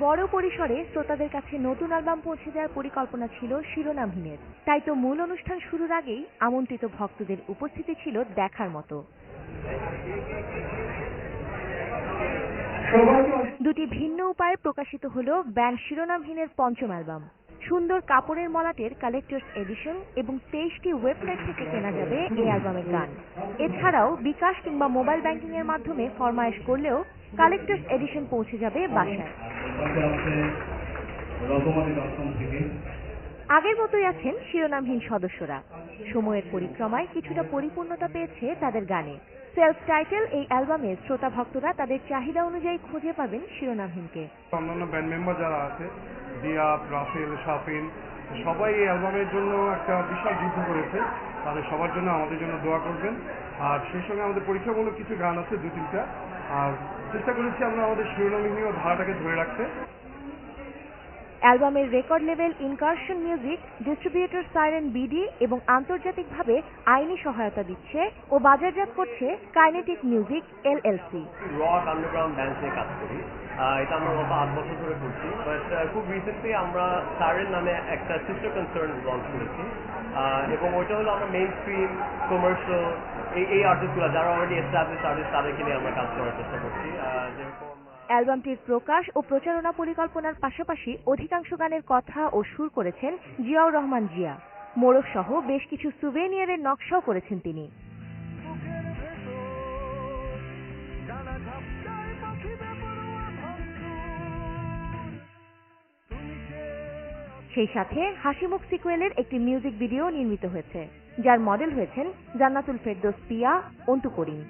বড় পরিসরে শ্রোতাদের কাছে নতুন অ্যালবাম পৌঁছে দেওয়ার পরিকল্পনা ছিল শিরোনামহীনের। তাই তো মূল অনুষ্ঠান শুরুর আগেই আমন্ত্রিত ভক্তদের উপস্থিতি ছিল দেখার মতো। দুটি ভিন্ন উপায়ে প্রকাশিত হলো ব্যান্ড শিরোনামহীনের পঞ্চম অ্যালবাম। সুন্দর কাপড়ের মলাটের কালেক্টরস এডিশন এবং 23টি ওয়েবসাইট থেকে কেনা যাবে এই অ্যালবামের গান। এছাড়াও বিকাশ কিংবা মোবাইল ব্যাংকিং এর মাধ্যমে ফরমায়েশ করলেও কালেক্টরস এডিশন পৌঁছে যাবে বাসায়। আগের মতোই আছেন শিরোনামহীন সদস্যরা। সময়ের পরিক্রমায় কিছুটা পরিপূর্ণতা পেয়েছে তাদের গানে। সেলফ টাইটেল এই অ্যালবামে শ্রোতা ভক্তরা তাদের চাহিদা অনুযায়ী খুঁজে পাবেন শিরোনামহীনকে। অন্যান্য ব্যান্ড মেম্বার যারা আছে, দিয়াব, রাফেল, শাফিন, সবাই এই অ্যালবামের জন্য একটা বিশাল যুদ্ধ করেছে। তাদের সবার জন্য আমাদের জন্য দোয়া করবেন। আর সেই সঙ্গে আমাদের পরীক্ষামূলক কিছু গান আছে 2-3টা। আর চেষ্টা করেছি আমরা আমাদের শিরোনামহীন ধারাটাকে ধরে রাখতে। অ্যালবামের record level incursion music, distributor siren BD এবং আন্তর্জাতিকভাবে আইনি সহায়তা দিচ্ছে ও বাজারজাত করছে kinetic music LLC. Rock underground dance নিয়ে কাজ করি। এটা আমরা গত 8 বছর ধরে করছি। বাট খুব রিসেন্টলি আমরা সাইরেন নামে একটা সিস্টার কনসার্ন লঞ্চ করেছি এবং ওইটা হলো আমরা মেইন স্ট্রিম কমার্শিয়াল এই আর্টিস্টগুলো যারা অলরেডি এস্টাবলিশ আর্টিস্ট তাদেরকে নিয়ে আমরা কাজ করার চেষ্টা করছি। অ্যালবামটির প্রকাশ ও প্রচারণা পরিকল্পনার পাশাপাশি অধিকাংশ গানের কথা ও সুর করেছেন জিয়াউর রহমান জিয়া। মোড়ক সহ বেশ কিছু সুভেনিয়ারের নকশাও করেছেন তিনি। সেই সাথে হাসিমুখ সিকুয়েলের একটি মিউজিক ভিডিও নির্মিত হয়েছে, যার মডেল হয়েছেন জান্নাতুল ফেরদৌস পিয়া, অন্তু করিম।